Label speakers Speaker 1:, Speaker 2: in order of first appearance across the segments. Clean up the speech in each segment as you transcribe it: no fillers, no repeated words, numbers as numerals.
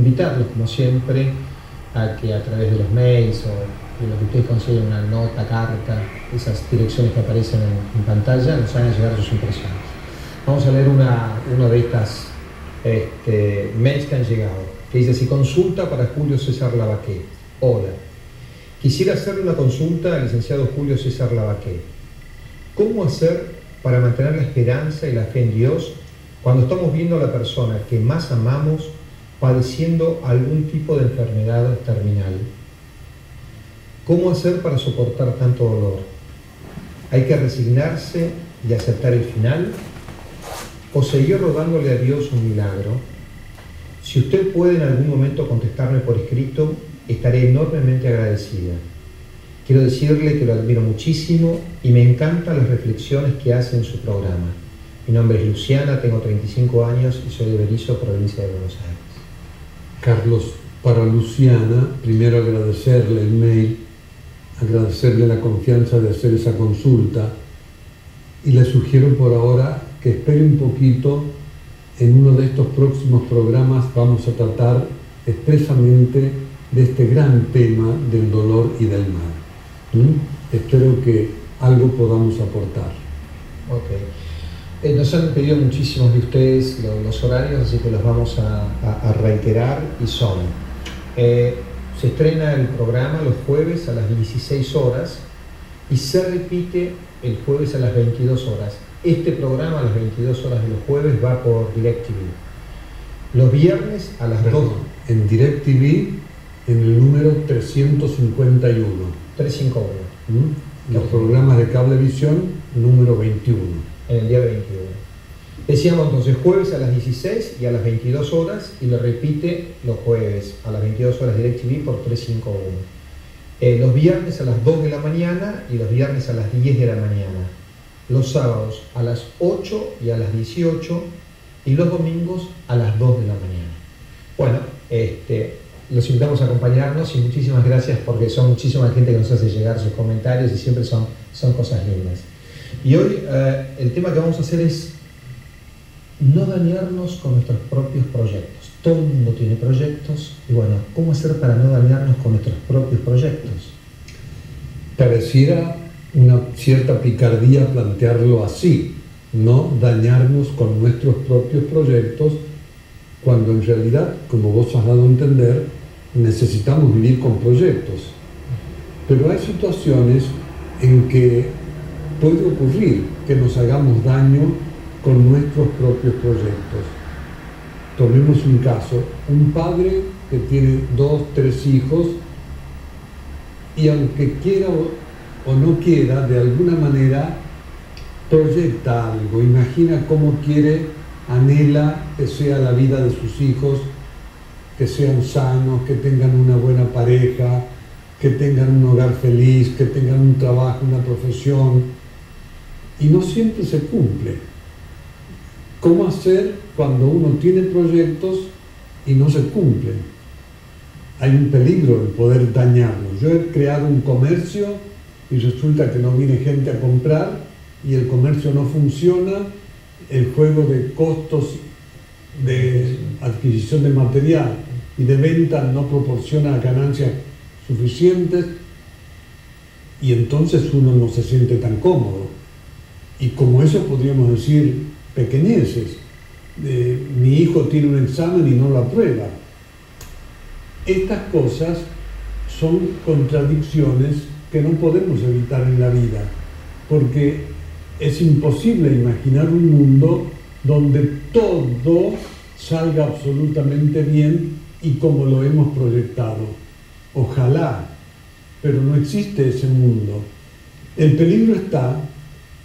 Speaker 1: invitarlos, como siempre, a que a través de los mails o de lo que ustedes consideren una nota, carta, esas direcciones que aparecen en pantalla, nos hagan llegar sus impresiones. Vamos a leer uno de estas mails que han llegado, que dice así: consulta para Julio César Lavaqué. Hola, quisiera hacerle una consulta al licenciado Julio César Lavaqué. ¿Cómo hacer para mantener la esperanza y la fe en Dios cuando estamos viendo a la persona que más amamos padeciendo algún tipo de enfermedad terminal? ¿Cómo hacer para soportar tanto dolor? ¿Hay que resignarse y aceptar el final? ¿O seguir rogándole a Dios un milagro? Si usted puede en algún momento contestarme por escrito, estaré enormemente agradecida. Quiero decirle que lo admiro muchísimo y me encantan las reflexiones que hace en su programa. Mi nombre es Luciana, tengo 35 años y soy de Berisso, provincia de Buenos Aires.
Speaker 2: Carlos, para Luciana, primero agradecerle el mail, agradecerle la confianza de hacer esa consulta, y le sugiero por ahora que espere un poquito. En uno de estos próximos programas vamos a tratar expresamente de este gran tema del dolor y del mal. Espero que algo podamos aportar.
Speaker 1: Ok. Nos han pedido muchísimos de ustedes los horarios, así que los vamos a reiterar, y son: se estrena el programa los jueves a las 16 horas y se repite el jueves a las 22 horas. Este programa a las 22 horas de los jueves va por DirecTV. Los viernes a las 2.
Speaker 2: En DirecTV, en el número 351.
Speaker 1: 351.
Speaker 2: Los programas de Cablevisión, número 21.
Speaker 1: En el día 21. Decíamos entonces jueves a las 16 y a las 22 horas, y lo repite los jueves a las 22 horas DirecTV por 351. Los viernes a las 2 de la mañana y los viernes a las 10 de la mañana. Los sábados a las 8 y a las 18 y los domingos a las 2 de la mañana. Bueno, los invitamos a acompañarnos y muchísimas gracias, porque son muchísima gente que nos hace llegar sus comentarios y siempre son cosas lindas. Y hoy el tema que vamos a hacer es no dañarnos con nuestros propios proyectos. Todo el mundo tiene proyectos y bueno, ¿cómo hacer para no dañarnos con nuestros propios proyectos?
Speaker 2: Pareciera una cierta picardía plantearlo así, no dañarnos con nuestros propios proyectos, cuando en realidad, como vos has dado a entender, necesitamos vivir con proyectos. Pero hay situaciones en que puede ocurrir que nos hagamos daño con nuestros propios proyectos. Tomemos un caso: un padre que tiene 2, 3 hijos, y aunque quiera o no quiera, de alguna manera proyecta algo, imagina cómo quiere, anhela que sea la vida de sus hijos, que sean sanos, que tengan una buena pareja, que tengan un hogar feliz, que tengan un trabajo, una profesión, y no siempre se cumple. ¿Cómo hacer cuando uno tiene proyectos y no se cumplen? Hay un peligro en poder dañarlos. Yo he creado un comercio y resulta que no viene gente a comprar y el comercio no funciona, el juego de costos de adquisición de material y de venta no proporciona ganancias suficientes, y entonces uno no se siente tan cómodo. Y como eso podríamos decir pequeñeces, mi hijo tiene un examen y no lo aprueba. Estas cosas son contradicciones que no podemos evitar en la vida, porque es imposible imaginar un mundo donde todo salga absolutamente bien y como lo hemos proyectado. Ojalá, pero no existe ese mundo. El peligro está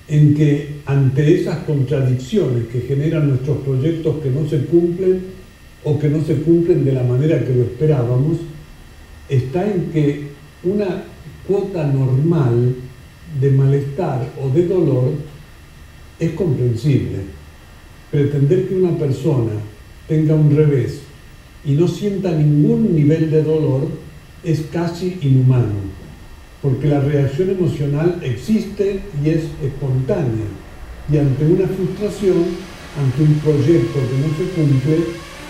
Speaker 2: en que ante esas contradicciones que generan nuestros proyectos que no se cumplen o que no se cumplen de la manera que lo esperábamos, está en que una cuota normal de malestar o de dolor es comprensible. Pretender que una persona tenga un revés y no sienta ningún nivel de dolor es casi inhumano, porque la reacción emocional existe y es espontánea, y ante una frustración, ante un proyecto que no se cumple,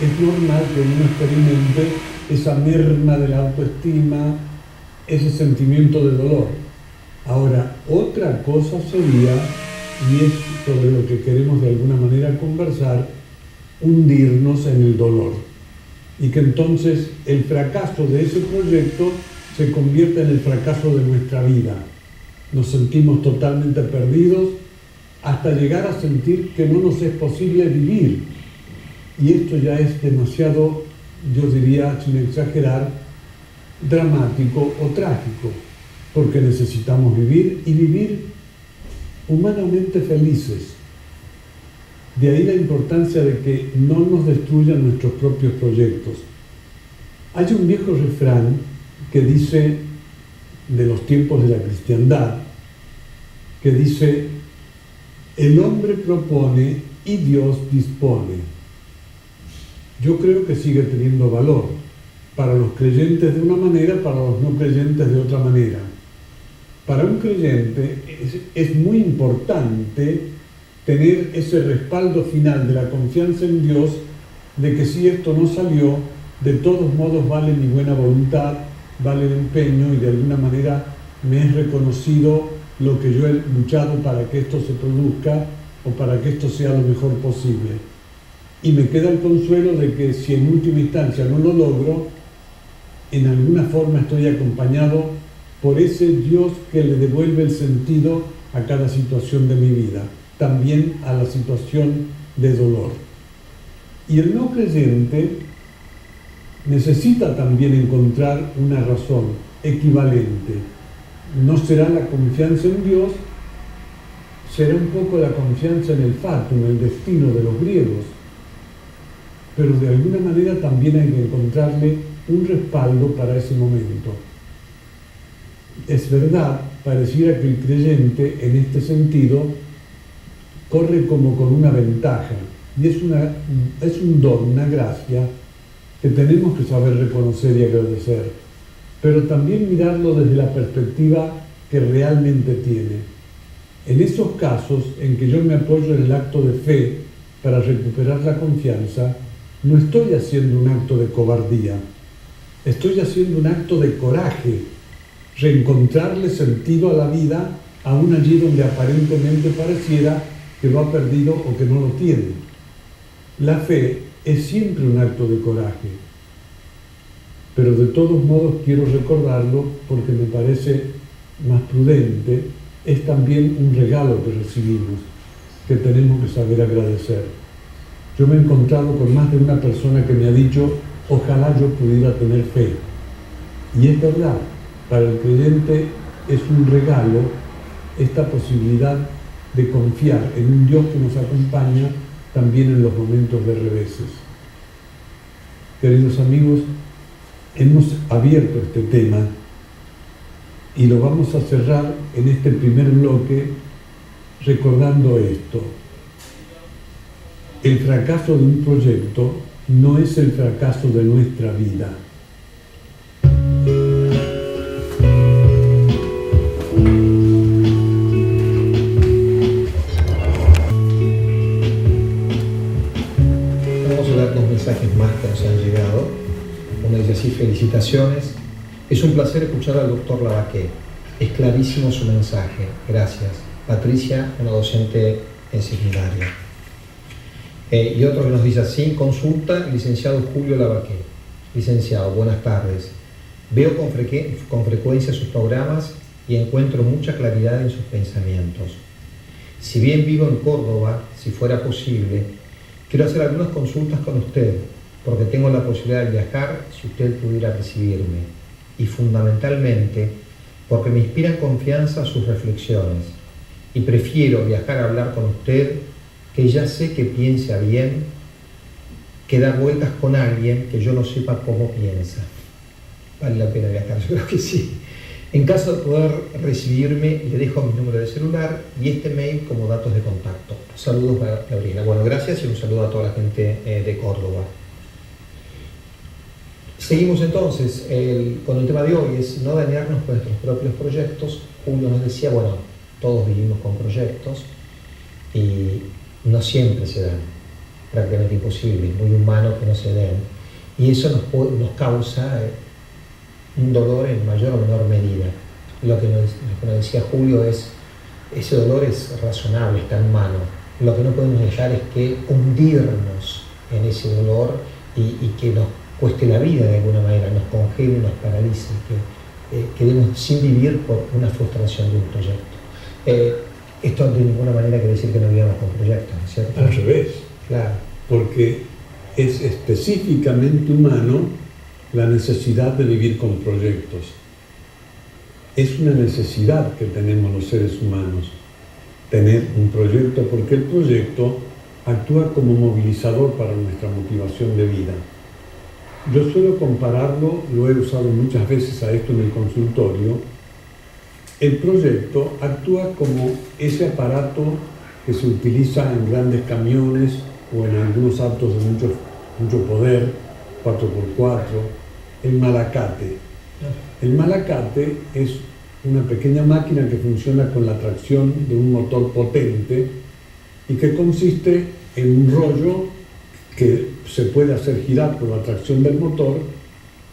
Speaker 2: es normal que uno experimente esa merma de la autoestima, ese sentimiento de dolor. Ahora, otra cosa sería, y es sobre lo que queremos de alguna manera conversar, hundirnos en el dolor. Y que entonces el fracaso de ese proyecto se convierta en el fracaso de nuestra vida. Nos sentimos totalmente perdidos hasta llegar a sentir que no nos es posible vivir. Y esto ya es demasiado, yo diría, sin exagerar, dramático o trágico, porque necesitamos vivir y vivir humanamente felices. De ahí la importancia de que no nos destruyan nuestros propios proyectos. Hay un viejo refrán que dice, de los tiempos de la cristiandad, que dice: el hombre propone y Dios dispone. Yo creo que sigue teniendo valor, para los creyentes de una manera, para los no creyentes de otra manera. Para un creyente es muy importante tener ese respaldo final de la confianza en Dios, de que si esto no salió, de todos modos vale mi buena voluntad, vale el empeño, y de alguna manera me es reconocido lo que yo he luchado para que esto se produzca o para que esto sea lo mejor posible. Y me queda el consuelo de que si en última instancia no lo logro, en alguna forma estoy acompañado por ese Dios que le devuelve el sentido a cada situación de mi vida, también a la situación de dolor. Y el no creyente necesita también encontrar una razón equivalente. No será la confianza en Dios, será un poco la confianza en el fatum, el destino de los griegos, pero de alguna manera también hay que encontrarle un respaldo para ese momento. Es verdad, pareciera que el creyente en este sentido corre como con una ventaja, y es un don, una gracia que tenemos que saber reconocer y agradecer, pero también mirarlo desde la perspectiva que realmente tiene. En esos casos en que yo me apoyo en el acto de fe para recuperar la confianza, no estoy haciendo un acto de cobardía, estoy haciendo un acto de coraje, reencontrarle sentido a la vida, aún allí donde aparentemente pareciera que lo ha perdido o que no lo tiene. La fe es siempre un acto de coraje, pero de todos modos quiero recordarlo porque me parece más prudente. Es también un regalo que recibimos, que tenemos que saber agradecer. Yo me he encontrado con más de una persona que me ha dicho: ojalá yo pudiera tener fe. Y es verdad, para el creyente es un regalo esta posibilidad de confiar en un Dios que nos acompaña también en los momentos de reveses. Queridos amigos, hemos abierto este tema y lo vamos a cerrar en este primer bloque recordando esto. El fracaso de un proyecto no es el fracaso de nuestra vida.
Speaker 1: Vamos a dar dos mensajes más que nos han llegado. Uno dice así: felicitaciones. Es un placer escuchar al doctor Lavaqué. Es clarísimo su mensaje. Gracias. Patricia, una docente en secundaria. Y otro que nos dice así: consulta, licenciado Julio Lavaqué. Licenciado, buenas tardes. Veo con frecuencia sus programas y encuentro mucha claridad en sus pensamientos. Si bien vivo en Córdoba, si fuera posible, quiero hacer algunas consultas con usted, porque tengo la posibilidad de viajar si usted pudiera recibirme. Y fundamentalmente, porque me inspiran confianza sus reflexiones. Y prefiero viajar a hablar con usted, que ya sé que piensa bien, que dar vueltas con alguien que yo no sepa cómo piensa. Vale la pena viajar, yo creo que sí. En caso de poder recibirme, le dejo mi número de celular y este mail como datos de contacto. Saludos, Gabriela. Bueno, gracias y un saludo a toda la gente de Córdoba. Seguimos entonces con el tema de hoy, es no dañarnos con nuestros propios proyectos. Julio nos decía, bueno, todos vivimos con proyectos y no siempre se dan. prácticamente imposibles, muy humanos que no se den. Y eso nos causa un dolor en mayor o menor medida. Lo que nos decía Julio es, ese dolor es razonable, está en mano. Lo que no podemos dejar es que hundirnos en ese dolor y que nos cueste la vida de alguna manera, nos congele, nos paralice, que quedemos sin vivir por una frustración de un proyecto. Esto de ninguna manera quiere decir que no vivamos con proyectos, ¿no es cierto?
Speaker 2: Al revés.
Speaker 1: Claro.
Speaker 2: Porque es específicamente humano la necesidad de vivir con proyectos. Es una necesidad que tenemos los seres humanos, tener un proyecto, porque el proyecto actúa como movilizador para nuestra motivación de vida. Yo suelo compararlo, lo he usado muchas veces a esto en el consultorio. El proyecto actúa como ese aparato que se utiliza en grandes camiones o en algunos autos de mucho poder, 4x4, el malacate. El malacate es una pequeña máquina que funciona con la tracción de un motor potente y que consiste en un rollo que se puede hacer girar por la tracción del motor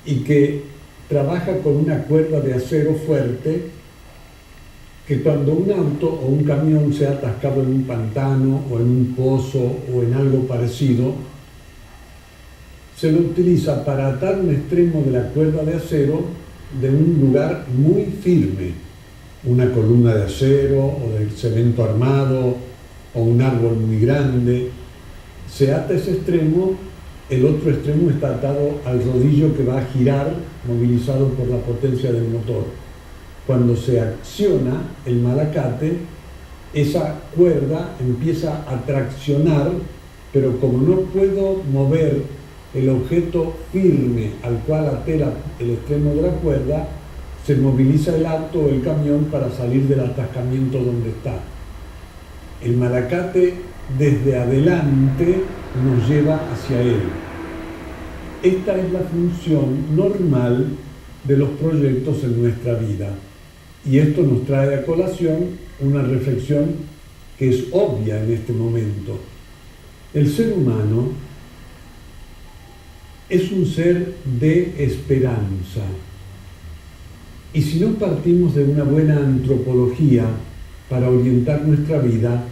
Speaker 2: y que trabaja con una cuerda de acero fuerte que cuando un auto o un camión se ha atascado en un pantano o en un pozo o en algo parecido, se lo utiliza para atar un extremo de la cuerda de acero de un lugar muy firme, una columna de acero o de cemento armado o un árbol muy grande. Se ata ese extremo, el otro extremo está atado al rodillo que va a girar, movilizado por la potencia del motor. Cuando se acciona el malacate, esa cuerda empieza a traccionar, pero como no puedo mover el objeto firme al cual até el extremo de la cuerda, se moviliza el auto o el camión para salir del atascamiento donde está. El malacate desde adelante nos lleva hacia él. Esta es la función normal de los proyectos en nuestra vida. Y esto nos trae a colación una reflexión que es obvia en este momento. El ser humano es un ser de esperanza. Y si no partimos de una buena antropología para orientar nuestra vida,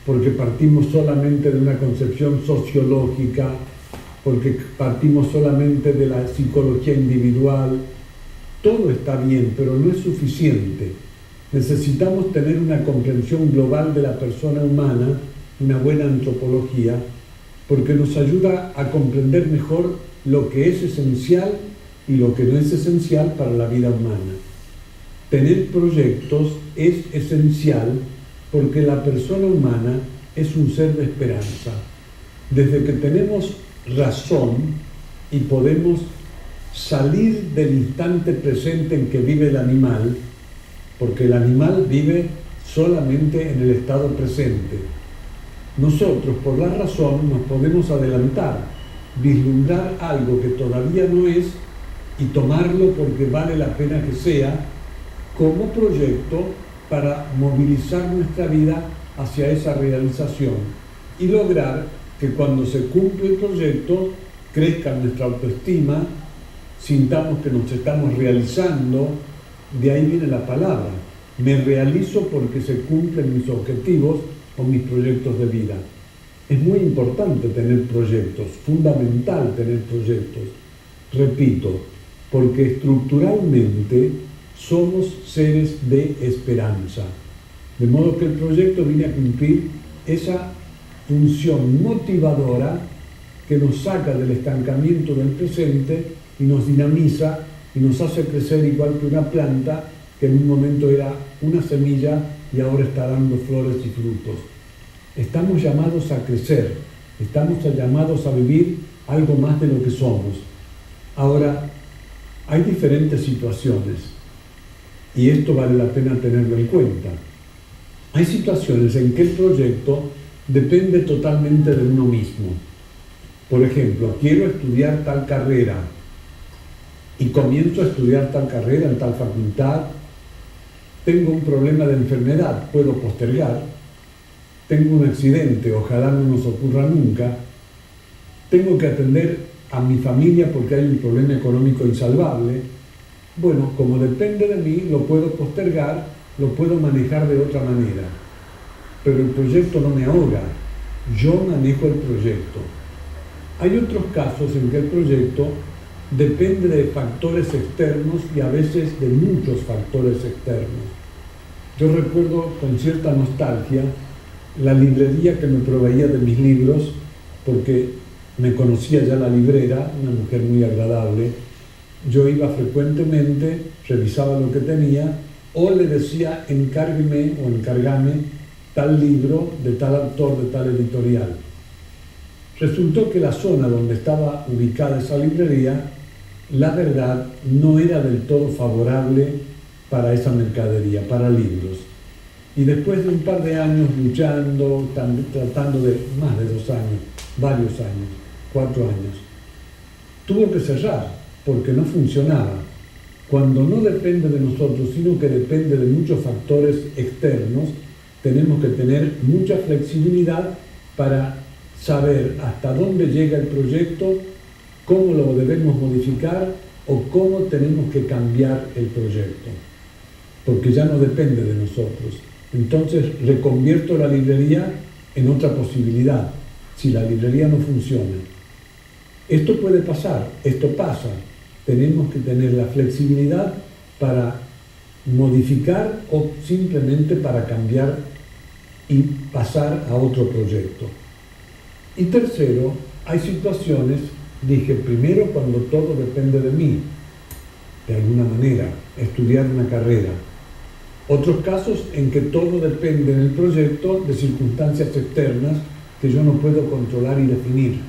Speaker 2: porque partimos solamente de una concepción sociológica, porque partimos solamente de la psicología individual, todo está bien, pero no es suficiente. Necesitamos tener una comprensión global de la persona humana, una buena antropología, porque nos ayuda a comprender mejor lo que es esencial y lo que no es esencial para la vida humana. Tener proyectos es esencial porque la persona humana es un ser de esperanza. Desde que tenemos razón y podemos salir del instante presente en que vive el animal, porque el animal vive solamente en el estado presente. Nosotros, por la razón, nos podemos adelantar, vislumbrar algo que todavía no es y tomarlo porque vale la pena que sea, como proyecto para movilizar nuestra vida hacia esa realización y lograr que cuando se cumple el proyecto crezca nuestra autoestima, sintamos que nos estamos realizando. De ahí viene la palabra, me realizo porque se cumplen mis objetivos o mis proyectos de vida. Es muy importante tener proyectos, fundamental tener proyectos, repito, porque estructuralmente somos seres de esperanza, de modo que el proyecto viene a cumplir esa función motivadora que nos saca del estancamiento del presente y nos dinamiza y nos hace crecer igual que una planta que en un momento era una semilla y ahora está dando flores y frutos. Estamos llamados a crecer, estamos llamados a vivir algo más de lo que somos. Ahora, hay diferentes situaciones y esto vale la pena tenerlo en cuenta. Hay situaciones en que el proyecto depende totalmente de uno mismo. Por ejemplo, quiero estudiar tal carrera y comienzo a estudiar tal carrera en tal facultad. Tengo un problema de enfermedad, puedo postergar. Tengo un accidente, ojalá no nos ocurra nunca, tengo que atender a mi familia porque hay un problema económico insalvable. Bueno, como depende de mí, lo puedo postergar, lo puedo manejar de otra manera. Pero el proyecto no me ahoga, yo manejo el proyecto. Hay otros casos en que el proyecto depende de factores externos y a veces de muchos factores externos. Yo recuerdo con cierta nostalgia la librería que me proveía de mis libros, porque me conocía ya la librera, una mujer muy agradable. Yo iba frecuentemente, revisaba lo que tenía, o le decía encárgueme o encárgame tal libro de tal autor, de tal editorial. Resultó que la zona donde estaba ubicada esa librería, la verdad, no era del todo favorable para esa mercadería, para libros. Y después de un par de años luchando, tratando de más de 2 años, varios años, 4 años, tuvo que cerrar porque no funcionaba. Cuando no depende de nosotros, sino que depende de muchos factores externos, tenemos que tener mucha flexibilidad para saber hasta dónde llega el proyecto, cómo lo debemos modificar o cómo tenemos que cambiar el proyecto, porque ya no depende de nosotros. Entonces reconvierto la librería en otra posibilidad, si la librería no funciona. Esto puede pasar, esto pasa. Tenemos que tener la flexibilidad para modificar o simplemente para cambiar y pasar a otro proyecto. Y tercero, hay situaciones, dije primero cuando todo depende de mí, de alguna manera, estudiar una carrera. Otros casos en que todo depende en el proyecto de circunstancias externas que yo no puedo controlar y definir.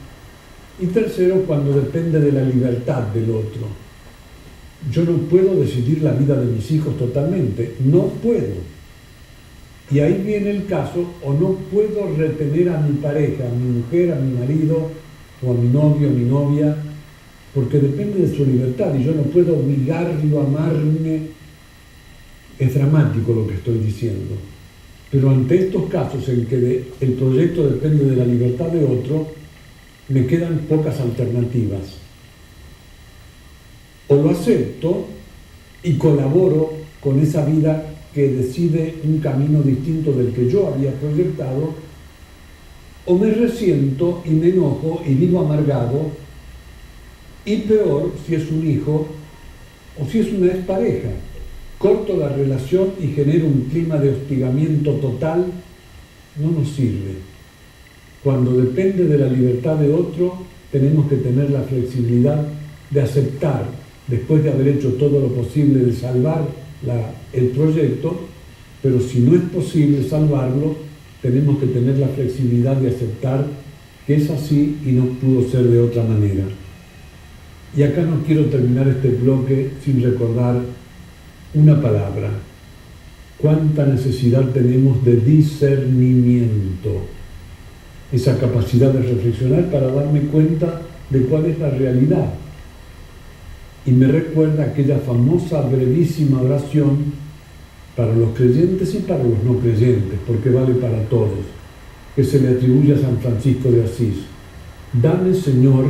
Speaker 2: Y tercero, cuando depende de la libertad del otro. Yo no puedo decidir la vida de mis hijos totalmente, no puedo. Y ahí viene el caso, o no puedo retener a mi pareja, a mi mujer, a mi marido, o a mi novio, a mi novia, porque depende de su libertad y yo no puedo obligarlo a amarme. Es dramático lo que estoy diciendo. Pero ante estos casos en que el proyecto depende de la libertad de otro, me quedan pocas alternativas. O lo acepto y colaboro con esa vida que decide un camino distinto del que yo había proyectado, o me resiento y me enojo y vivo amargado, y peor si es un hijo o si es una expareja. Corto la relación y genero un clima de hostigamiento total, no nos sirve. Cuando depende de la libertad de otro, tenemos que tener la flexibilidad de aceptar, después de haber hecho todo lo posible de salvar el proyecto, pero si no es posible salvarlo, tenemos que tener la flexibilidad de aceptar que es así y no pudo ser de otra manera. Y acá no quiero terminar este bloque sin recordar una palabra. Cuánta necesidad tenemos de discernimiento, esa capacidad de reflexionar para darme cuenta de cuál es la realidad. Y me recuerda aquella famosa brevísima oración para los creyentes y para los no creyentes, porque vale para todos, que se le atribuye a San Francisco de Asís. Dame, Señor,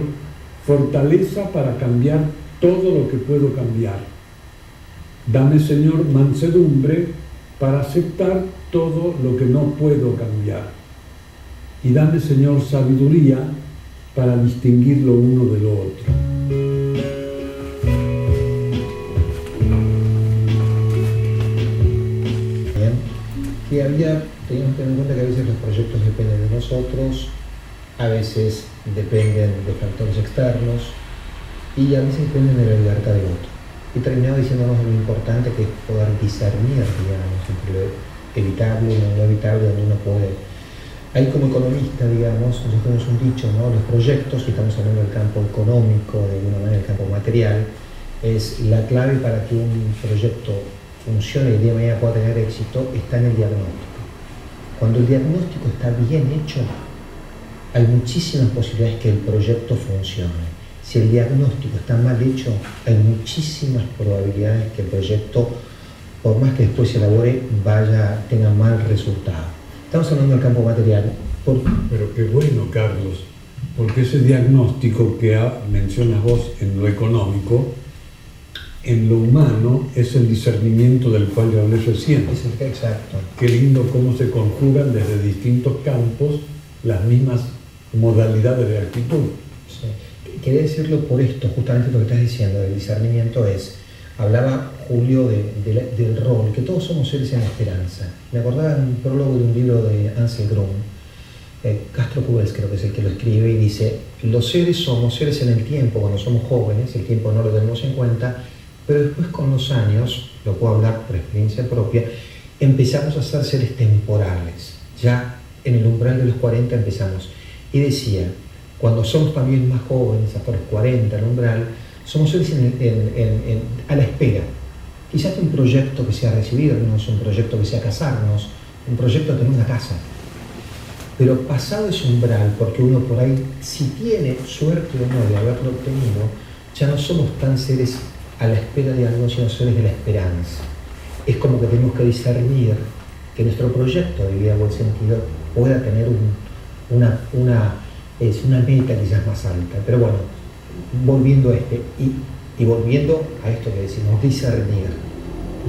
Speaker 2: fortaleza para cambiar todo lo que puedo cambiar. Dame, Señor, mansedumbre para aceptar todo lo que no puedo cambiar. Y dame, Señor, sabiduría para distinguir lo uno de lo otro.
Speaker 1: Y tenemos que tener en cuenta que a veces los proyectos dependen de nosotros, a veces dependen de factores externos y a veces dependen de la libertad del otro. Y terminado diciéndonos lo importante que es poder discernir, digamos, entre lo evitable y lo no evitable, donde uno puede. Ahí como economista, digamos, nosotros tenemos un dicho, ¿no? Los proyectos, si estamos hablando del campo económico, de alguna manera el campo material, es la clave para que un proyecto funcione y el día de mañana pueda tener éxito, está en el diagnóstico. Cuando el diagnóstico está bien hecho, hay muchísimas posibilidades que el proyecto funcione. Si el diagnóstico está mal hecho, hay muchísimas probabilidades que el proyecto, por más que después se elabore, tenga mal resultado. Estamos hablando del campo material.
Speaker 2: Pero qué bueno, Carlos. Porque ese diagnóstico que mencionas vos en lo económico, en lo humano es el discernimiento del cual yo hablé recién.
Speaker 1: Exacto.
Speaker 2: Qué lindo cómo se conjugan desde distintos campos las mismas modalidades de actitud.
Speaker 1: Sí. Quería decirlo por esto, justamente lo que estás diciendo del discernimiento es, hablaba Julio del rol, que todos somos seres en la esperanza. Me acordaba de un prólogo de un libro de Ansel Grum, Castro Cubels creo que es el que lo escribe, y dice, los seres somos seres en el tiempo, cuando somos jóvenes, el tiempo no lo tenemos en cuenta, pero después con los años, lo puedo hablar por experiencia propia, empezamos a ser seres temporales. Ya en el umbral de los 40 empezamos. Y decía, cuando somos también más jóvenes, hasta los 40, el umbral, somos seres a la espera. Quizás de un proyecto que sea recibirnos, un proyecto que sea casarnos, un proyecto de tener una casa. Pero pasado ese umbral, porque uno por ahí, si tiene suerte o no de haberlo obtenido, ya no somos tan seres a la espera de algo, sino seres de la esperanza. Es como que tenemos que discernir que nuestro proyecto de vida o el sentido pueda tener una meta quizás más alta. Pero bueno, volviendo a y volviendo a esto que decimos, discernir.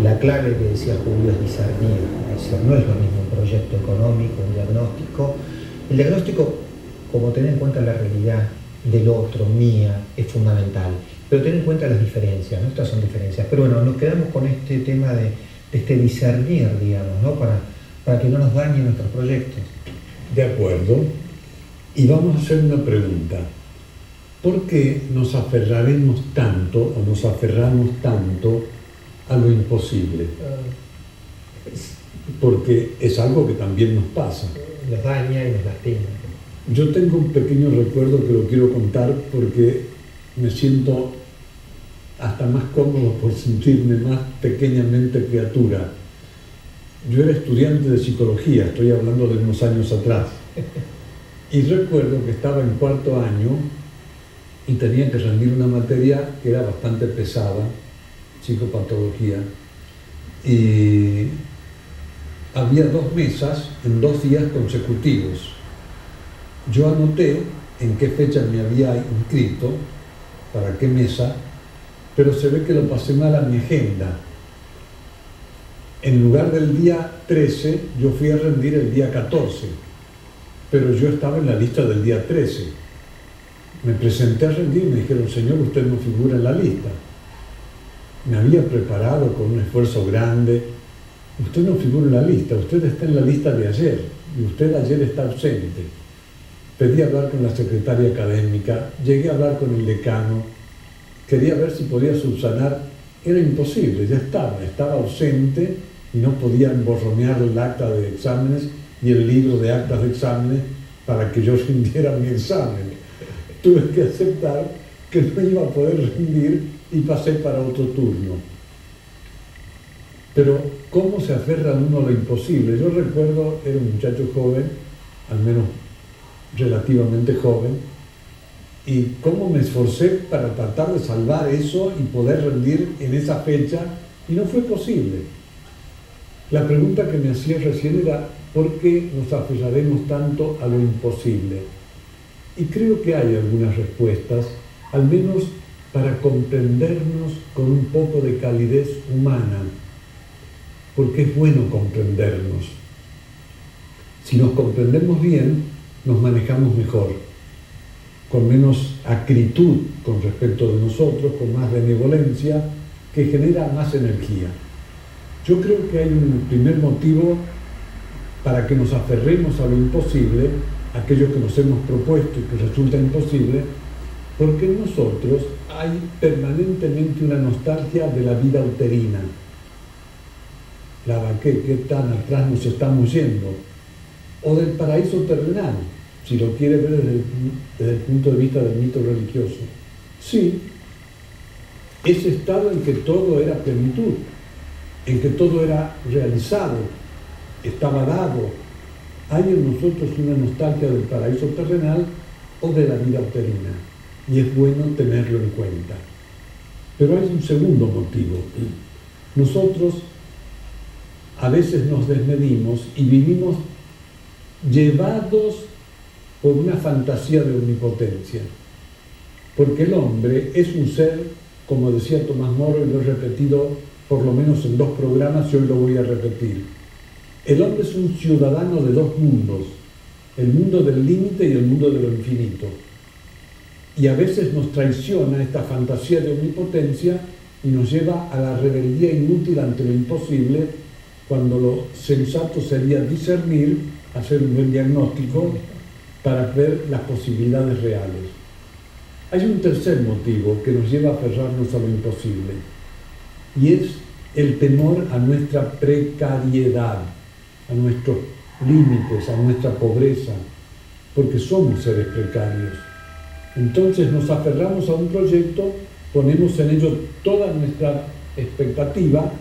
Speaker 1: La clave que decía Julio es discernir. Es decir, no es lo mismo un proyecto económico, un diagnóstico. El diagnóstico, como tener en cuenta la realidad del otro, mía, es fundamental. Pero tener en cuenta las diferencias, ¿no? Estas son diferencias. Pero bueno, nos quedamos con este tema de este discernir, digamos, ¿no? Para que no nos dañen nuestros proyectos.
Speaker 2: De acuerdo. Y vamos a hacer una pregunta. ¿Por qué nos aferraremos tanto o nos aferramos tanto a lo imposible? Porque es algo que también nos pasa.
Speaker 1: Nos daña y nos lastima.
Speaker 2: Yo tengo un pequeño recuerdo que lo quiero contar porque me siento hasta más cómodo por sentirme más pequeñamente criatura. Yo era estudiante de psicología, estoy hablando de unos años atrás, y recuerdo que estaba en cuarto año y tenía que rendir una materia que era bastante pesada, psicopatología, y había 2 mesas en 2 días consecutivos. Yo anoté en qué fecha me había inscrito, para qué mesa, pero se ve que lo pasé mal a mi agenda. En lugar del día 13, yo fui a rendir el día 14, pero yo estaba en la lista del día 13. Me presenté a rendir y me dijeron, señor, usted no figura en la lista. Me había preparado con un esfuerzo grande. Usted no figura en la lista, usted está en la lista de ayer, y usted ayer está ausente. Pedí hablar con la secretaria académica, llegué a hablar con el decano, quería ver si podía subsanar, era imposible, ya estaba ausente y no podía emborronear el acta de exámenes y el libro de actas de exámenes para que yo rindiera mi examen. Tuve que aceptar que no iba a poder rendir y pasé para otro turno. Pero ¿cómo se aferra uno a lo imposible? Yo recuerdo, era un muchacho joven, al menos relativamente joven, y cómo me esforcé para tratar de salvar eso y poder rendir en esa fecha, y no fue posible. La pregunta que me hacía recién era, ¿por qué nos aferraremos tanto a lo imposible? Y creo que hay algunas respuestas, al menos para comprendernos con un poco de calidez humana, porque es bueno comprendernos. Si nos comprendemos bien, nos manejamos mejor, con menos acritud con respecto de nosotros, con más benevolencia, que genera más energía. Yo creo que hay un primer motivo para que nos aferremos a lo imposible, aquello que nos hemos propuesto y que resulta imposible, porque en nosotros hay permanentemente una nostalgia de la vida uterina. ¿Qué tan atrás nos estamos yendo? O del paraíso terrenal, si lo quiere ver desde el punto de vista del mito religioso. Sí, ese estado en que todo era plenitud, en que todo era realizado, estaba dado. Hay en nosotros una nostalgia del paraíso terrenal o de la vida uterina, y es bueno tenerlo en cuenta. Pero hay un segundo motivo. Nosotros a veces nos desmedimos y vivimos llevados por una fantasía de omnipotencia. Porque el hombre es un ser, como decía Tomás Moro, y lo he repetido por lo menos en 2 programas y hoy lo voy a repetir. El hombre es un ciudadano de 2 mundos, el mundo del límite y el mundo de lo infinito. Y a veces nos traiciona esta fantasía de omnipotencia y nos lleva a la rebeldía inútil ante lo imposible, cuando lo sensato sería discernir, hacer un buen diagnóstico para ver las posibilidades reales. Hay un tercer motivo que nos lleva a aferrarnos a lo imposible, y es el temor a nuestra precariedad, a nuestros límites, a nuestra pobreza, porque somos seres precarios. Entonces nos aferramos a un proyecto, ponemos en ello toda nuestra expectativa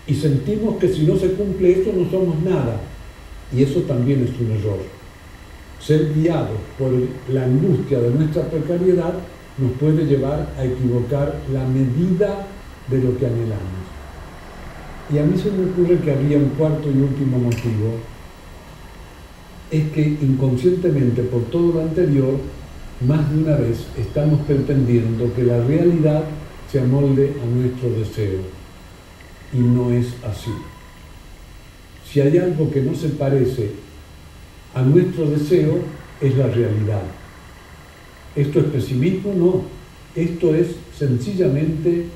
Speaker 2: y sentimos que si no se cumple eso no somos nada. Y eso también es un error. Ser guiados por la angustia de nuestra precariedad nos puede llevar a equivocar la medida de lo que anhelamos. Y a mí se me ocurre que habría un cuarto y último motivo, es que inconscientemente por todo lo anterior, más de una vez estamos pretendiendo que la realidad se amolde a nuestro deseo. Y no es así. Si hay algo que no se parece a nuestro deseo, es la realidad. ¿Esto es pesimismo? No. Esto es sencillamente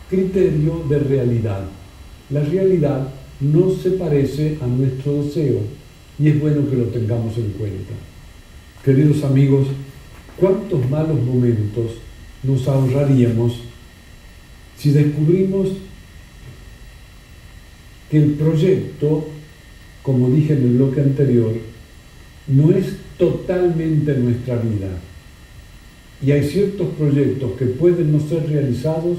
Speaker 2: criterio de realidad. La realidad no se parece a nuestro deseo y es bueno que lo tengamos en cuenta. Queridos amigos, ¿cuántos malos momentos nos ahorraríamos si descubrimos que el proyecto, como dije en el bloque anterior, no es totalmente nuestra vida? Y hay ciertos proyectos que pueden no ser realizados,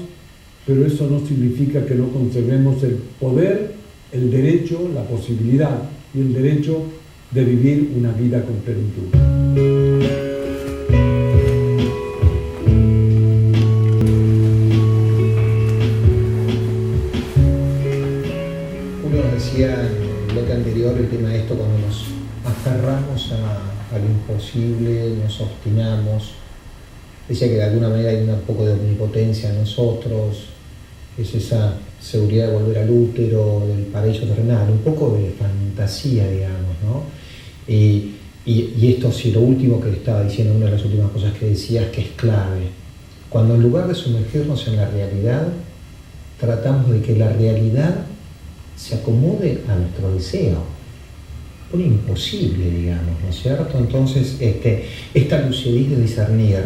Speaker 2: pero eso no significa que no conservemos el poder, el derecho, la posibilidad y el derecho de vivir una vida con plenitud.
Speaker 1: Uno decía en el bloque anterior el tema de esto, cuando nos aferramos a lo imposible, nos obstinamos. Decía que de alguna manera hay un poco de omnipotencia en nosotros, es esa seguridad de volver al útero, del paraíso terrenal, un poco de fantasía, digamos, ¿no? Y esto sí, lo último que estaba diciendo, una de las últimas cosas que decías, que es clave. Cuando en lugar de sumergirnos en la realidad, tratamos de que la realidad se acomode a nuestro deseo. Un imposible, digamos, ¿no es cierto? Entonces, esta lucidez de discernir,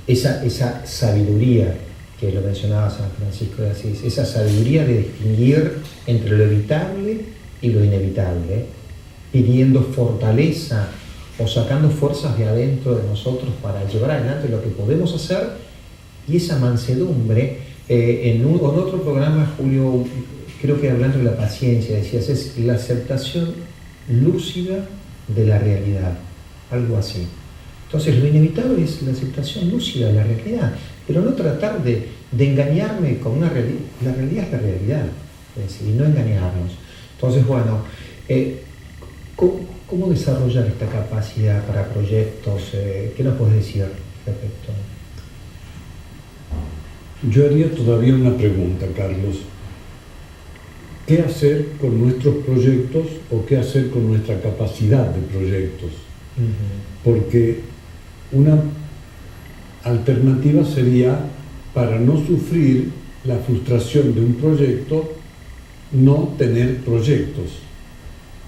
Speaker 1: esa sabiduría que lo mencionaba San Francisco de Asís, esa sabiduría de distinguir entre lo evitable y lo inevitable, pidiendo fortaleza o sacando fuerzas de adentro de nosotros para llevar adelante lo que podemos hacer, y esa mansedumbre. En otro programa, Julio, creo que hablando de la paciencia, decías, es la aceptación lúcida de la realidad, algo así. Entonces lo inevitable es la aceptación lúcida de la realidad, pero no tratar de engañarme con una realidad. La realidad es la realidad, es decir, y no engañarnos. Entonces, bueno, ¿cómo desarrollar esta capacidad para proyectos? ¿Qué nos puedes decir respecto?
Speaker 2: Yo haría todavía una pregunta, Carlos. ¿Qué hacer con nuestros proyectos o qué hacer con nuestra capacidad de proyectos? Porque una alternativa sería, para no sufrir la frustración de un proyecto, no tener proyectos.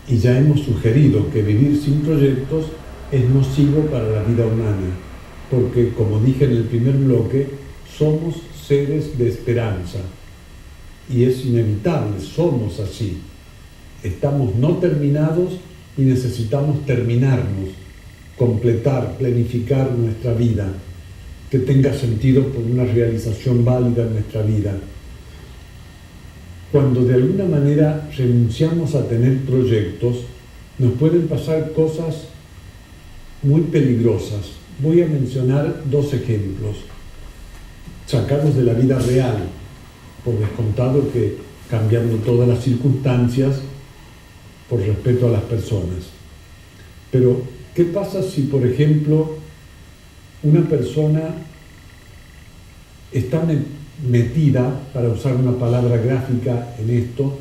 Speaker 2: Y ya hemos sugerido que vivir sin proyectos es nocivo para la vida humana, porque, como dije en el primer bloque, somos seres de esperanza. Y es inevitable, somos así. Estamos no terminados y necesitamos terminarnos, completar, planificar nuestra vida, que tenga sentido por una realización válida en nuestra vida. Cuando de alguna manera renunciamos a tener proyectos, nos pueden pasar cosas muy peligrosas. Voy a mencionar 2 ejemplos, sacados de la vida real, por descontado que cambiando todas las circunstancias, por respeto a las personas. Pero ¿Qué pasa si, por ejemplo, una persona está metida, para usar una palabra gráfica en esto,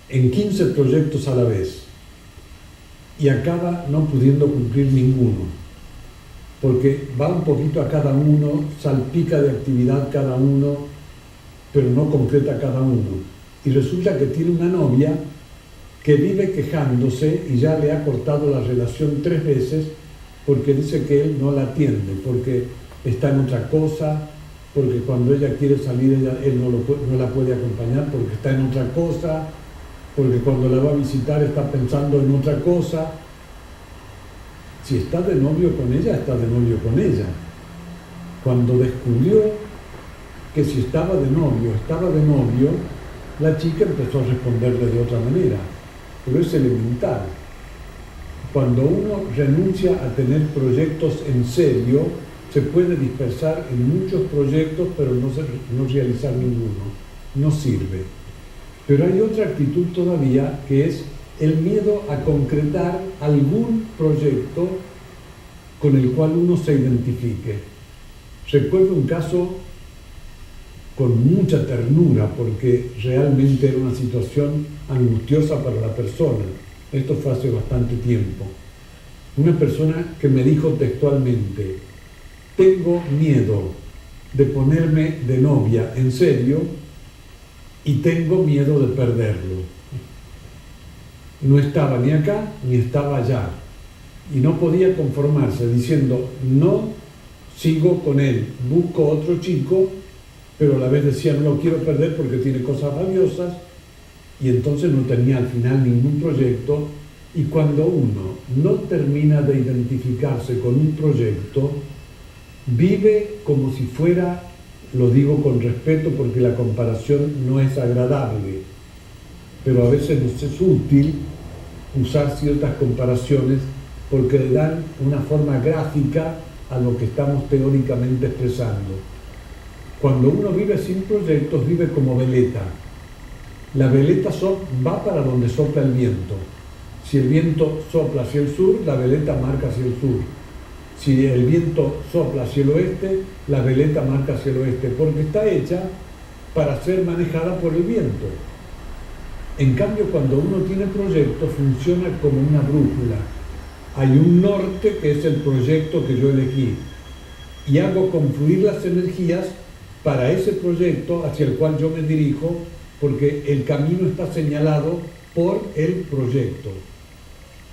Speaker 2: en 15 proyectos a la vez y acaba no pudiendo cumplir ninguno? Porque va un poquito a cada uno, salpica de actividad cada uno, pero no concreta cada uno. Y resulta que tiene una novia que vive quejándose y ya le ha cortado la relación 3 veces porque dice que él no la atiende, porque está en otra cosa, porque cuando ella quiere salir él no la puede acompañar porque está en otra cosa, porque cuando la va a visitar está pensando en otra cosa. Si está de novio con ella, está de novio con ella. Cuando descubrió que si estaba de novio, la chica empezó a responderle de otra manera. Pero es elemental. Cuando uno renuncia a tener proyectos en serio, se puede dispersar en muchos proyectos, pero no realizar ninguno. No sirve. Pero hay otra actitud todavía, que es el miedo a concretar algún proyecto con el cual uno se identifique. Recuerdo un caso con mucha ternura, porque realmente era una situación angustiosa para la persona. Esto fue hace bastante tiempo. Una persona que me dijo textualmente: tengo miedo de ponerme de novia en serio y tengo miedo de perderlo. No estaba ni acá ni estaba allá y no podía conformarse diciendo: no sigo con él, busco otro chico, pero a la vez decía: no lo quiero perder porque tiene cosas valiosas, y entonces no tenía al final ningún proyecto. Y cuando uno no termina de identificarse con un proyecto, vive como si fuera, lo digo con respeto porque la comparación no es agradable, pero a veces nos es útil usar ciertas comparaciones porque le dan una forma gráfica a lo que estamos teóricamente expresando. Cuando uno vive sin proyectos, vive como veleta. La veleta va para donde sopla el viento. Si el viento sopla hacia el sur, la veleta marca hacia el sur. Si el viento sopla hacia el oeste, la veleta marca hacia el oeste, porque está hecha para ser manejada por el viento. En cambio, cuando uno tiene proyectos, funciona como una brújula. Hay un norte que es el proyecto que yo elegí y hago confluir las energías para ese proyecto hacia el cual yo me dirijo, porque el camino está señalado por el proyecto.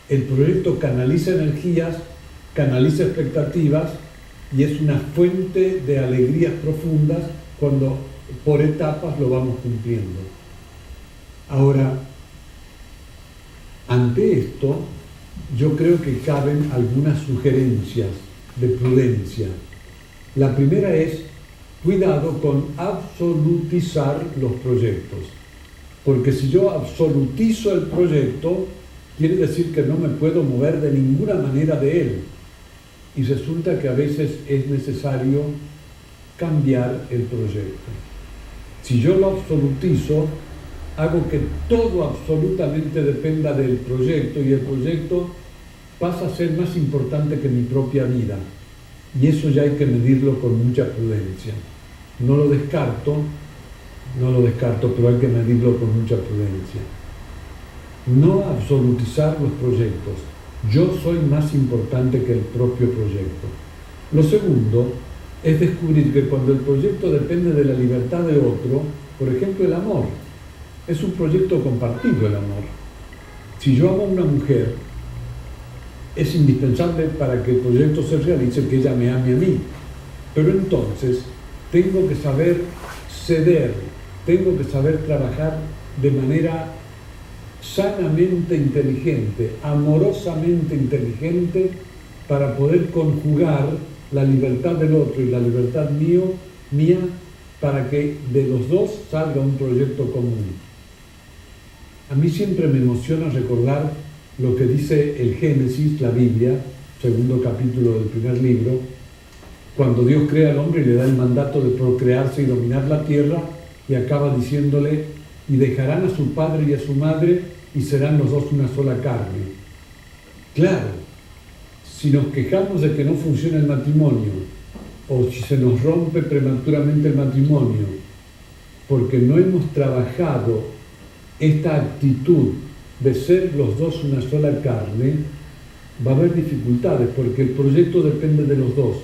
Speaker 2: El proyecto canaliza energías, canaliza expectativas y es una fuente de alegrías profundas cuando por etapas lo vamos cumpliendo. Ahora, ante esto, yo creo que caben algunas sugerencias de prudencia. La primera es: cuidado con absolutizar los proyectos, porque si yo absolutizo el proyecto, quiere decir que no me puedo mover de ninguna manera de él, y resulta que a veces es necesario cambiar el proyecto. Si yo lo absolutizo, hago que todo absolutamente dependa del proyecto y el proyecto pasa a ser más importante que mi propia vida. Y eso ya hay que medirlo con mucha prudencia. No lo descarto, pero hay que medirlo con mucha prudencia. No absolutizar los proyectos. Yo soy más importante que el propio proyecto. Lo segundo es descubrir que cuando el proyecto depende de la libertad de otro, por ejemplo el amor, es un proyecto compartido el amor. Si yo amo a una mujer, es indispensable para que el proyecto se realice que ella me ame a mí. Pero entonces tengo que saber ceder, tengo que saber trabajar de manera sanamente inteligente, amorosamente inteligente, para poder conjugar la libertad del otro y la libertad mía, para que de los dos salga un proyecto común. A mí siempre me emociona recordar lo que dice el Génesis, la Biblia, segundo capítulo del primer libro, cuando Dios crea al hombre y le da el mandato de procrearse y dominar la tierra, y acaba diciéndole: y dejarán a su padre y a su madre y serán los dos una sola carne. Claro, Si nos quejamos de que no funciona el matrimonio, o si se nos rompe prematuramente el matrimonio, porque no hemos trabajado esta actitud de ser los dos una sola carne, va a haber dificultades, porque el proyecto depende de los dos.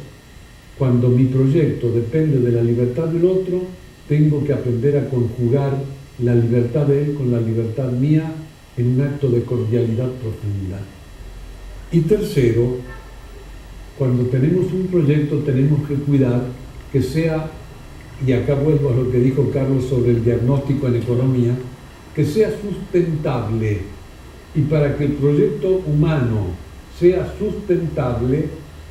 Speaker 2: Cuando mi proyecto depende de la libertad del otro, tengo que aprender a conjugar la libertad de él con la libertad mía en un acto de cordialidad profunda. Y tercero, cuando tenemos un proyecto tenemos que cuidar que sea, y acá vuelvo a lo que dijo Carlos sobre el diagnóstico en economía, que sea sustentable. Y para que el proyecto humano sea sustentable,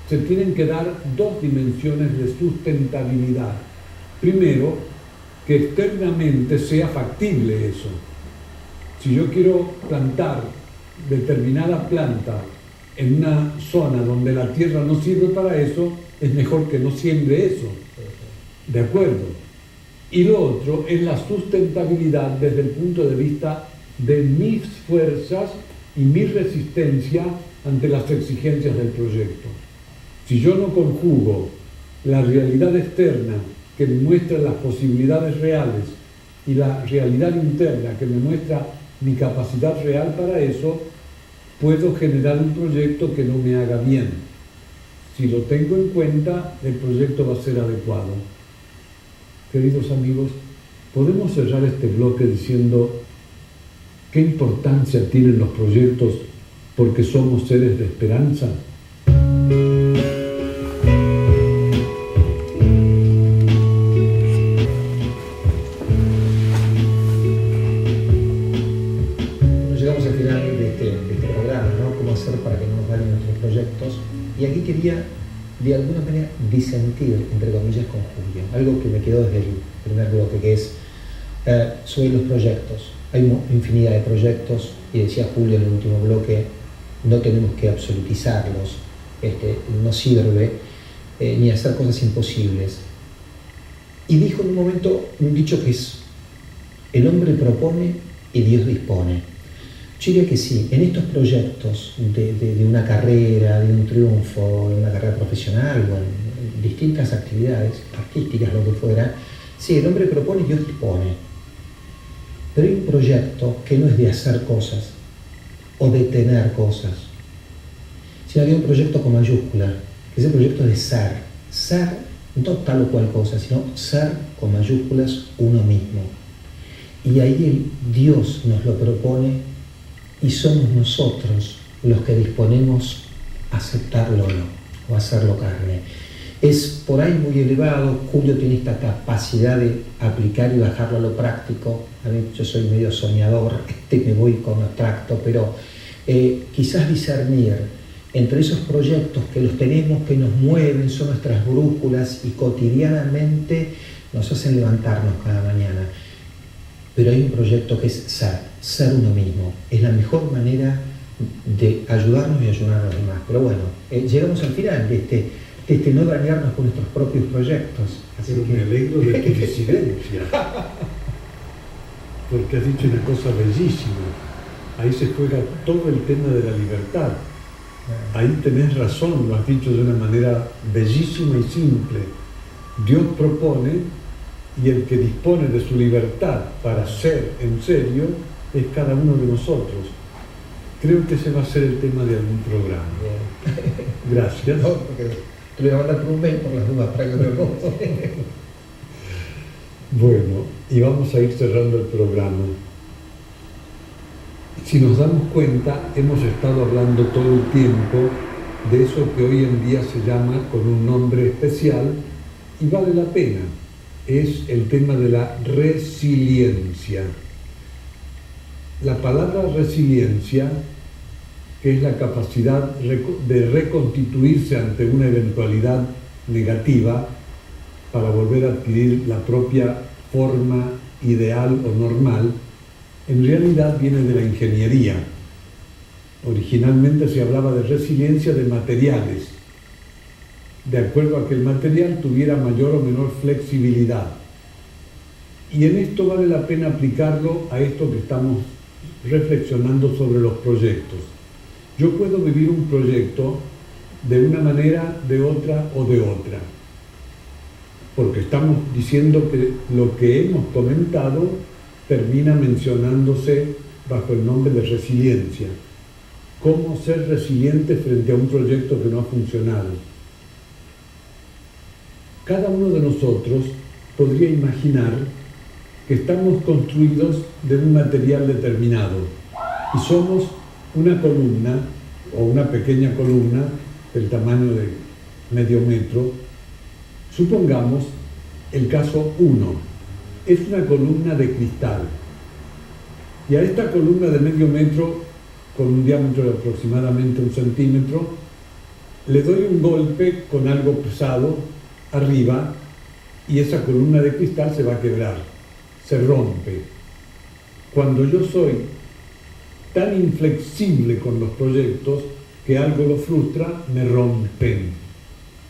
Speaker 2: se tienen que dar dos dimensiones de sustentabilidad. Primero, que externamente sea factible eso. Si yo quiero plantar determinada planta en una zona donde la tierra no sirve para eso, es mejor que no siembre eso. ¿De acuerdo? Y lo otro es la sustentabilidad desde el punto de vista de mis fuerzas y mi resistencia ante las exigencias del proyecto. Si yo no conjugo la realidad externa que me muestra las posibilidades reales y la realidad interna que me muestra mi capacidad real para eso, puedo generar un proyecto que no me haga bien. Si lo tengo en cuenta, el proyecto va a ser adecuado. Queridos amigos, podemos cerrar este bloque diciendo qué importancia tienen los proyectos porque somos seres de esperanza.
Speaker 1: Llegamos al final de este programa, ¿no? ¿Cómo hacer para que no nos vayan nuestros proyectos? Y aquí quería, de alguna manera, disentir, entre comillas, con Julio. Algo que me quedó desde el primer bloque, que es sobre los proyectos. Hay una infinidad de proyectos, y decía Julio en el último bloque, no tenemos que absolutizarlos, no sirve ni hacer cosas imposibles. Y dijo en un momento un dicho que es: el hombre propone y Dios dispone. Yo diría que sí, en estos proyectos de una carrera, de un triunfo, en una carrera profesional o en distintas actividades artísticas, lo que fuera, sí, el hombre propone y Dios dispone. Pero hay un proyecto que no es de hacer cosas o de tener cosas, sino que hay un proyecto con mayúscula, que es el proyecto de ser. Ser, no tal o cual cosa, sino ser con mayúsculas uno mismo. Y ahí Dios nos lo propone y somos nosotros los que disponemos a aceptarlo o hacerlo carne. Es por ahí muy elevado. Julio tiene esta capacidad de aplicar y bajarlo a lo práctico. A mí, yo soy medio soñador, me voy con lo abstracto, pero quizás discernir entre esos proyectos que los tenemos, que nos mueven, son nuestras brújulas y cotidianamente nos hacen levantarnos cada mañana. Pero hay un proyecto que es ser uno mismo. Es la mejor manera de ayudarnos y ayudar a los demás. Pero bueno, llegamos al final de no dañarnos con nuestros propios proyectos.
Speaker 2: Así que me alegro de tu disidencia, porque has dicho una cosa bellísima. Ahí se juega todo el tema de la libertad. Ahí tenés razón, lo has dicho de una manera bellísima y simple. Dios propone, y el que dispone de su libertad para ser en serio es cada uno de nosotros. Creo que ese va a ser el tema de algún programa. Gracias.
Speaker 1: No, porque te lo voy a mandar por un mail por las dudas para que lo
Speaker 2: Bueno, y vamos a ir cerrando el programa. Si nos damos cuenta, hemos estado hablando todo el tiempo de eso que hoy en día se llama con un nombre especial, y vale la pena. Es el tema de la resiliencia. La palabra resiliencia, que es la capacidad de reconstituirse ante una eventualidad negativa para volver a adquirir la propia forma ideal o normal, en realidad viene de la ingeniería. Originalmente se hablaba de resiliencia de materiales, de acuerdo a que el material tuviera mayor o menor flexibilidad. Y en esto vale la pena aplicarlo a esto que estamos reflexionando sobre los proyectos. Yo puedo vivir un proyecto de una manera, de otra o de otra. Porque estamos diciendo que lo que hemos comentado termina mencionándose bajo el nombre de resiliencia. ¿Cómo ser resiliente frente a un proyecto que no ha funcionado? Cada uno de nosotros podría imaginar que estamos construidos de un material determinado y somos una columna o una pequeña columna del tamaño de medio metro. Supongamos el caso 1, es una columna de cristal y a esta columna de medio metro con un diámetro de aproximadamente 1 centímetro le doy un golpe con algo pesado arriba y esa columna de cristal se va a quebrar, se rompe. Cuando yo soy tan inflexible con los proyectos que algo lo frustra, me rompen.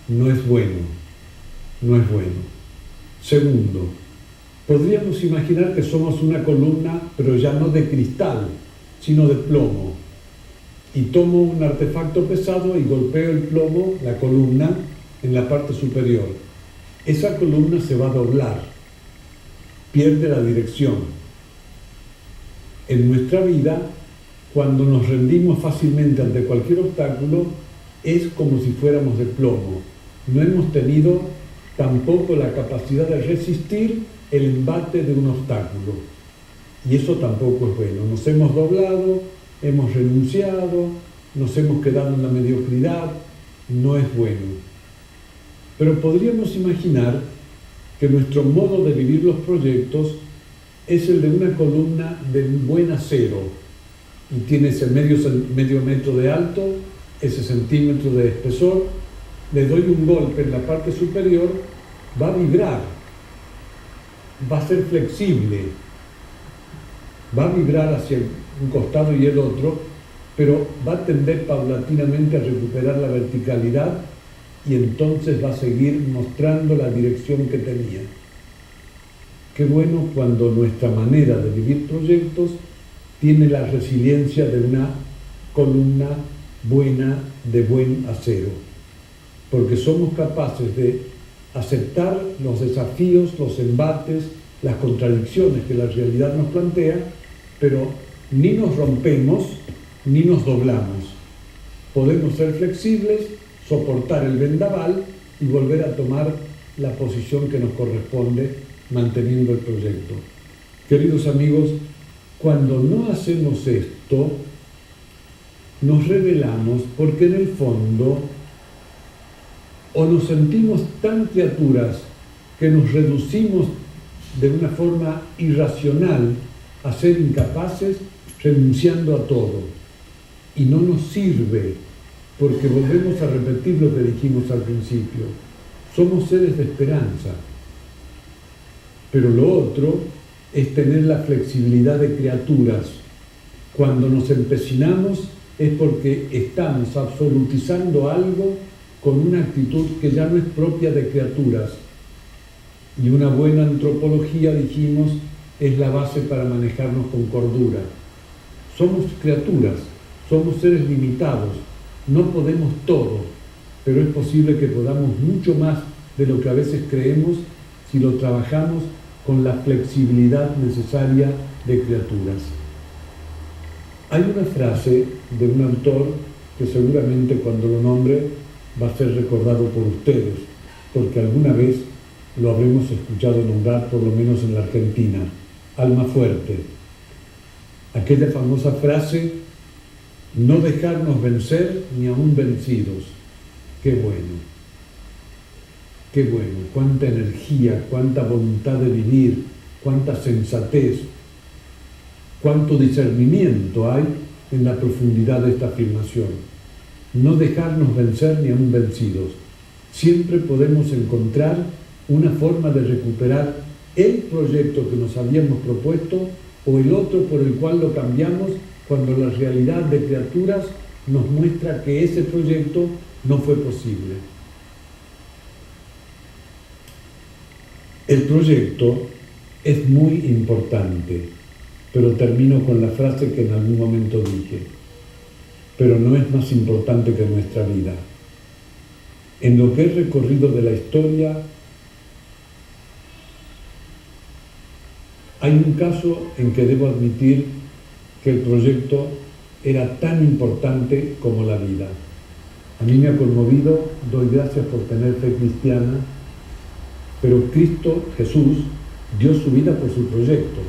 Speaker 2: No es bueno, no es bueno. Segundo, podríamos imaginar que somos una columna, pero ya no de cristal, sino de plomo. Y tomo un artefacto pesado y golpeo el plomo, la columna, en la parte superior. Esa columna se va a doblar, pierde la dirección. En nuestra vida, cuando nos rendimos fácilmente ante cualquier obstáculo, es como si fuéramos de plomo. No hemos tenido tampoco la capacidad de resistir el embate de un obstáculo. Y eso tampoco es bueno. Nos hemos doblado, hemos renunciado, nos hemos quedado en la mediocridad. No es bueno. Pero podríamos imaginar que nuestro modo de vivir los proyectos es el de una columna de buen acero y tiene ese medio metro de alto, ese centímetro de espesor. Le doy un golpe en la parte superior, va a vibrar, va a ser flexible, va a vibrar hacia un costado y el otro, pero va a tender paulatinamente a recuperar la verticalidad y entonces va a seguir mostrando la dirección que tenía. Qué bueno cuando nuestra manera de vivir proyectos tiene la resiliencia de una columna buena, de buen acero, porque somos capaces de aceptar los desafíos, los embates, las contradicciones que la realidad nos plantea, pero ni nos rompemos ni nos doblamos. Podemos ser flexibles, soportar el vendaval y volver a tomar la posición que nos corresponde manteniendo el proyecto. Queridos amigos, cuando no hacemos esto, nos rebelamos porque en el fondo o nos sentimos tan criaturas que nos reducimos de una forma irracional a ser incapaces, renunciando a todo. Y no nos sirve, porque volvemos a repetir lo que dijimos al principio. Somos seres de esperanza. Pero lo otro es tener la flexibilidad de criaturas. Cuando nos empecinamos es porque estamos absolutizando algo con una actitud que ya no es propia de criaturas. Y una buena antropología, dijimos, es la base para manejarnos con cordura. Somos criaturas, somos seres limitados, no podemos todo, pero es posible que podamos mucho más de lo que a veces creemos si lo trabajamos con la flexibilidad necesaria de criaturas. Hay una frase de un autor que seguramente cuando lo nombre va a ser recordado por ustedes, porque alguna vez lo habremos escuchado nombrar, por lo menos en la Argentina, Almafuerte. Aquella famosa frase, no dejarnos vencer ni aún vencidos. Qué bueno, cuánta energía, cuánta voluntad de vivir, cuánta sensatez, cuánto discernimiento hay en la profundidad de esta afirmación. No dejarnos vencer ni aún vencidos. Siempre podemos encontrar una forma de recuperar el proyecto que nos habíamos propuesto o el otro por el cual lo cambiamos cuando la realidad de criaturas nos muestra que ese proyecto no fue posible. El proyecto es muy importante, pero termino con la frase que en algún momento dije. Pero no es más importante que nuestra vida. En lo que he recorrido de la historia, hay un caso en que debo admitir que el proyecto era tan importante como la vida. A mí me ha conmovido, doy gracias por tener fe cristiana, pero Cristo, Jesús, dio su vida por su proyecto.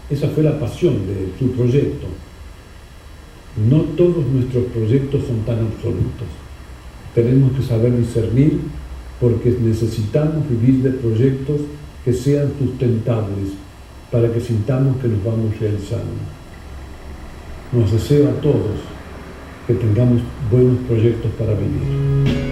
Speaker 2: Esa fue la pasión de su proyecto. No todos nuestros proyectos son tan absolutos. Tenemos que saber discernir porque necesitamos vivir de proyectos que sean sustentables para que sintamos que nos vamos realizando. Nos deseo a todos que tengamos buenos proyectos para vivir.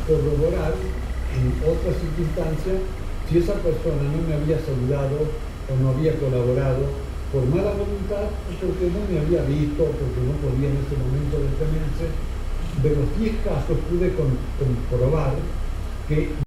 Speaker 2: Corroborar en otras circunstancias si esa persona no me había saludado o no había colaborado por mala voluntad o porque no me había visto o porque no podía en ese momento detenerse. De los 10 casos pude comprobar que